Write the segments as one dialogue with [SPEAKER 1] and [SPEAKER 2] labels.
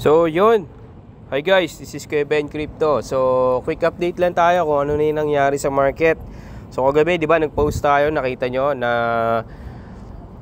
[SPEAKER 1] So yun, hi guys, this is Kuya Ben Crypto. So quick update lang tayo kung ano na yung nangyari sa market. So kagabi, di ba, nag-post tayo, nakita nyo na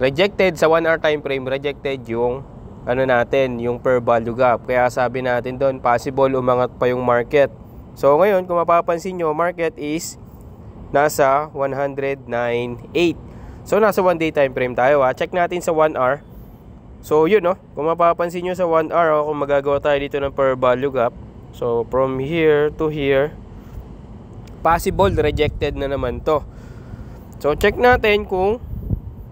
[SPEAKER 1] rejected sa 1 hour time frame, rejected yung ano natin, yung per value gap. Kaya sabi natin doon, possible umangat pa yung market. So ngayon, kung mapapansin nyo, market is nasa 109.8. So nasa 1 day time frame tayo ha. Check natin sa 1 hour. So yun, no, kung mapapansin nyo sa 1 hour, kung magagawa tayo dito ng per value gap. So from here to here, possible rejected na naman to. So check natin kung,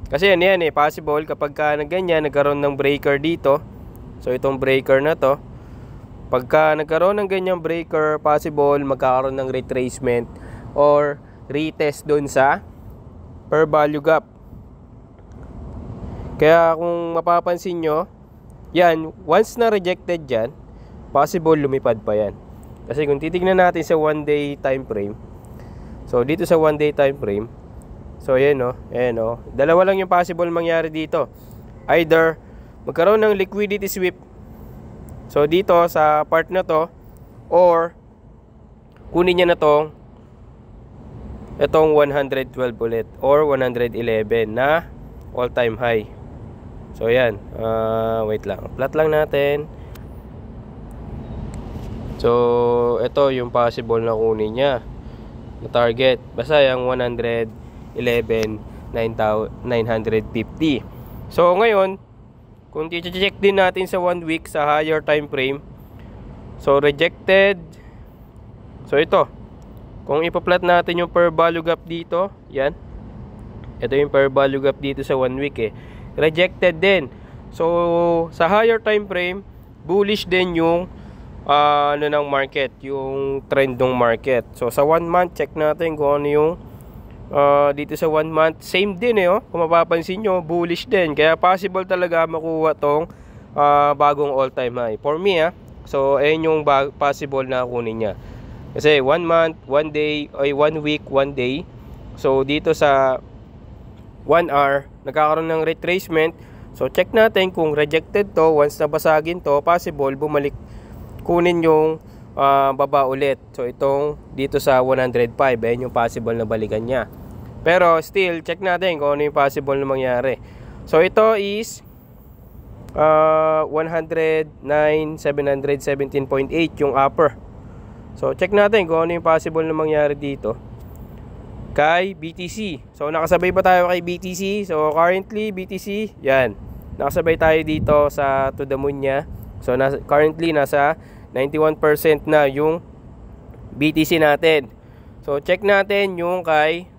[SPEAKER 1] kasi yan possible kapag ka ganyan, nagkaroon ng breaker dito. So itong breaker na to, pagka nagkaroon ng ganyang breaker, possible magkakaroon ng retracement or retest dun sa per value gap. Kaya kung mapapansin nyo, yan, once na rejected dyan, possible lumipad pa yan. Kasi kung titignan natin sa 1 day time frame, so dito sa 1 day time frame, so yan o, dalawa lang yung possible mangyari dito. Either magkaroon ng liquidity sweep, so dito sa part na to, or kunin niya na itong 112 ulit or 111 na all time high. So yan, wait lang, plot lang natin. So ito yung possible na kunin niya na target, basta yung 111,950. So ngayon, kung i-check din natin sa 1 week sa higher time frame, so rejected. So ito, kung ipa-plot natin yung per value gap dito, yan, ito yung per value gap dito sa 1 week rejected din. So sa higher time frame, bullish din yung ano ng market, yung trend ng market. So sa 1 month, check natin kung ano yung dito sa 1 month, same din kung mapapansin nyo, bullish din. Kaya possible talaga makuha tong bagong all time high for me So ayun yung possible na kunin niya. Kasi 1 month, 1 day, ay 1 week, 1 day. So dito sa 1 hour, nagkakaroon ng retracement. So check natin kung rejected to. Once nabasagin to, possible bumalik, kunin yung baba ulit. So itong dito sa 105, ayun yung possible na balikan niya. Pero still, check natin kung ano yung possible na mangyari. So ito is 109,717.8 yung upper. So check natin kung ano yung possible na mangyari dito kay BTC. So nakasabay pa tayo kay BTC. So currently BTC, yan, nakasabay tayo dito sa to the moon nya. So currently nasa 91% na yung BTC natin. So check natin yung kay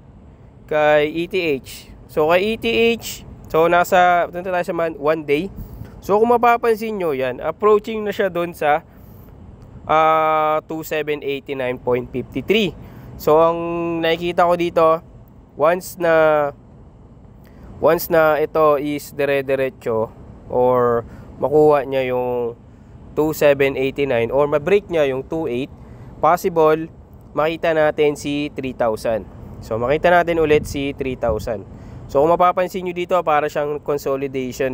[SPEAKER 1] ETH. So kay ETH, so punta tayo sa 1 day. So kung mapapansin nyo, yan, approaching na siya doon sa 2789.53. So ang nakikita ko dito, once na ito is dire-diretso or makuha niya yung 2789 or ma-break niya yung 28, possible makita natin si 3000. So makita natin ulit si 3000. So kung mapapansin nyo dito, para siyang consolidation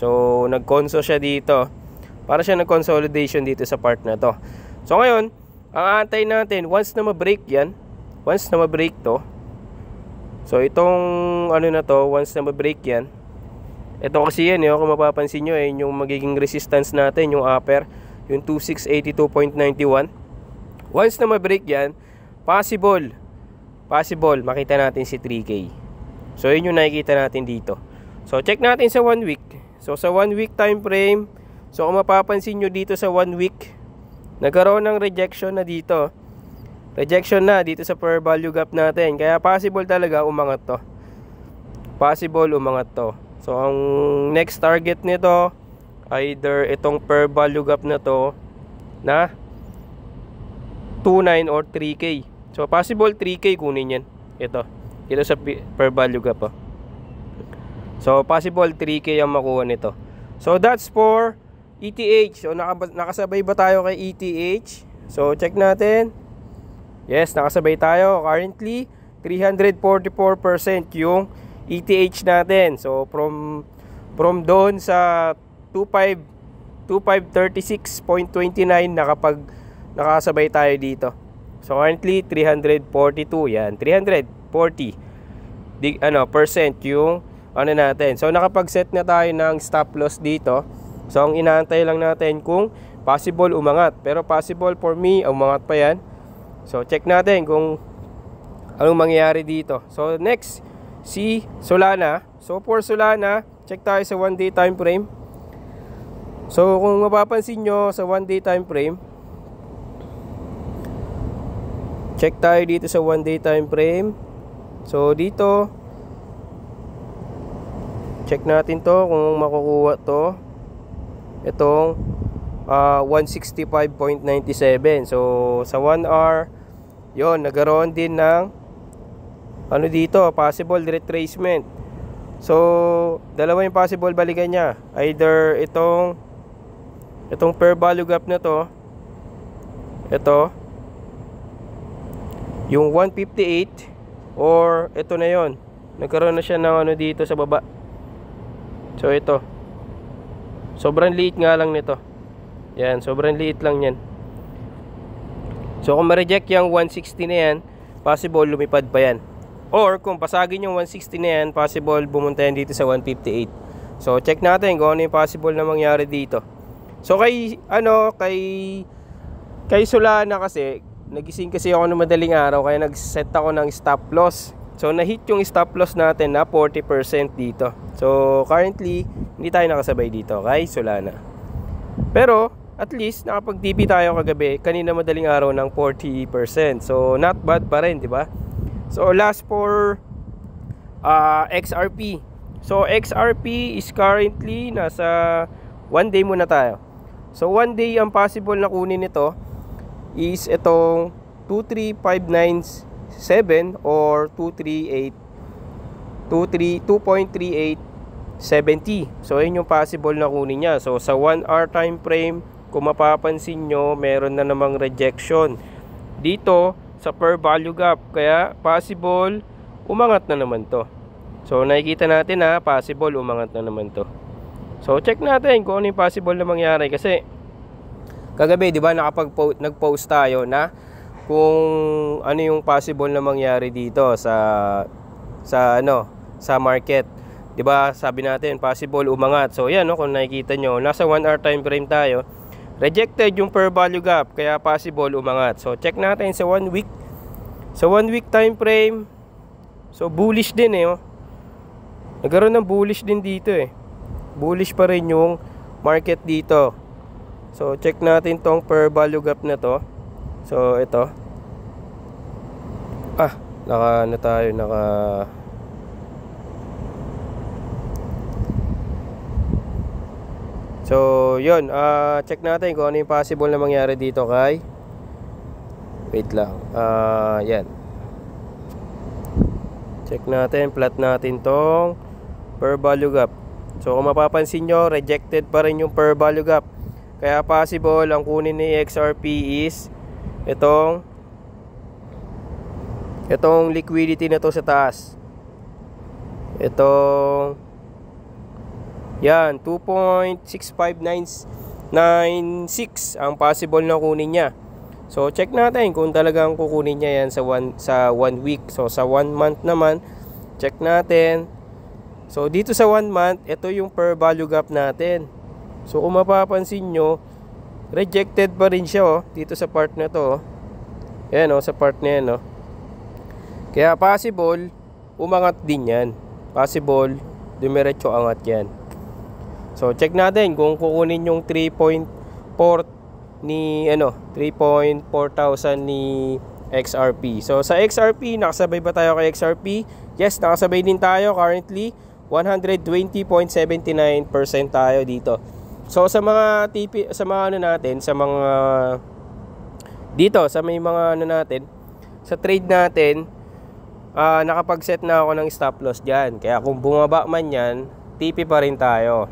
[SPEAKER 1] So nag-conso siya dito, para siya nag-consolidation dito sa part na to. So ngayon, ang aantay natin, once na ma-break yan, once na ma-break to, so itong ano na to, once na ma-break yan, ito kasi yan kung mapapansin nyo, yung magiging resistance natin, yung upper, yung 2682.91. Once na ma-break yan, possible makita natin si 3K. So yun yung nakikita natin dito. So check natin sa 1 week. So sa 1 week time frame, so kung mapapansin nyo dito sa 1 week, nagkaroon ng rejection na dito. Rejection na dito sa per value gap natin. Kaya possible talaga umangat to. Possible umangat to. So ang next target nito, either itong per value gap na to na 29 or 3K. So possible 3K kunin yan. Ito sa per value gap So possible 3K ang makuha nito. So that's for ETH. So nakasabay ba tayo kay ETH? So check natin. Yes, nakasabay tayo. Currently 344% yung ETH natin. So from doon sa 25 2536.29 nakasabay tayo dito. So currently 342 yan, 340 percent yung ano natin. So nakapag-set na tayo ng stop loss dito. So ang inaantay lang natin kung possible umangat. Pero possible for me umangat pa yan. So check natin kung anong mangyayari dito. So next, si Solana. So for Solana, check tayo sa 1 day time frame. So kung mapapansin nyo sa 1 day time frame, check tayo dito sa 1 day time frame. So dito, check natin to kung makukuha to. Itong 165.97. So sa 1 hour, yon, nagkaroon din ng ano dito, possible retracement. So dalawa yung possible balikan niya. Either itong fair value gap na to, ito yung 158, or ito na yon, nagkaroon na siya ng ano dito sa baba. So ito, sobrang liit nga lang nito. Yan, sobrang liit lang yan. So kung ma-reject yung 160 na yan, possible lumipad pa yan. Or kung pasagin yung 160 na yan, possible bumunta yan dito sa 158. So check natin kung ano yung possible na mangyari dito. So kay Solana kasi, nagising kasi ako ng madaling araw, kaya nag-set ako ng stop loss. So na-hit yung stop loss natin na 40% dito. So currently, hindi tayo nakasabay dito kay Solana. Pero at least nakapag-TP tayo kagabi, kanina madaling araw ng 40%. So not bad pa rin, di ba? So last for XRP. So XRP is currently nasa 1 day muna tayo. So 1 day ang possible na kunin nito is itong 2.3870 or 2.3870. So yun yung possible na kunin niya. So sa 1 hour time frame, kung mapapansin nyo, meron na namang rejection dito sa per value gap. Kaya possible umangat na naman to. So nakikita natin na possible umangat na naman to. So check natin kung ano yung possible na mangyari, kasi kagabi, di ba, nag-post tayo na kung ano yung possible na mangyari dito sa market. Di ba? Sabi natin possible umangat. So yan, no, kung nakikita nyo, nasa 1 hour time frame tayo. Rejected yung per value gap, kaya possible umangat. So check natin sa 1 week. Sa 1 week time frame, so bullish din oh. Nagkaroon ng bullish din dito Bullish pa rin yung market dito. So check natin tong per value gap na to. So ito. So yun, check natin kung ano yung possible na mangyari dito kay, wait lang, yan. Check natin, plot natin tong per value gap. So kung mapapansin nyo, rejected pa rin yung per value gap. Kaya possible ang kunin ni XRP is itong liquidity na to sa taas. Itong yan, 2.65996 ang possible na kunin niya. So check natin kung talagang kukunin niya yan sa 1 week. So sa 1 month naman, check natin. So dito sa 1 month, ito yung per value gap natin. So kung mapapansin nyo, rejected pa rin siya dito sa part na to. Ayan sa part na yan Kaya possible umangat din yan. Possible dumiretso angat yan. So check natin kung kukunin yung 3.4 ni 3.4,000 ni XRP. So sa XRP, nakasabay ba tayo kay XRP? Yes, nakasabay din tayo. Currently 120.79% tayo dito. So sa mga natin, sa trade natin, nakapag-set na ako ng stop loss diyan. Kaya kung bumaba man yan, TP pa rin tayo.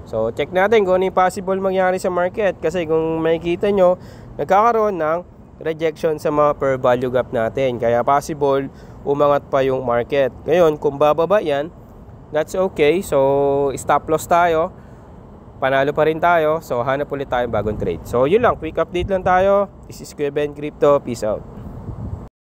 [SPEAKER 1] So check natin kung ano yung possible mangyari sa market, kasi kung makikita nyo, nagkakaroon ng rejection sa mga per value gap natin. Kaya possible umangat pa yung market. Ngayon, kung bababa yan, that's okay. So stop loss tayo. panalo pa rin tayo. So hanap ulit tayong bagong trade. So yun lang, quick update lang tayo. This is Kuya Ben Crypto. Peace out.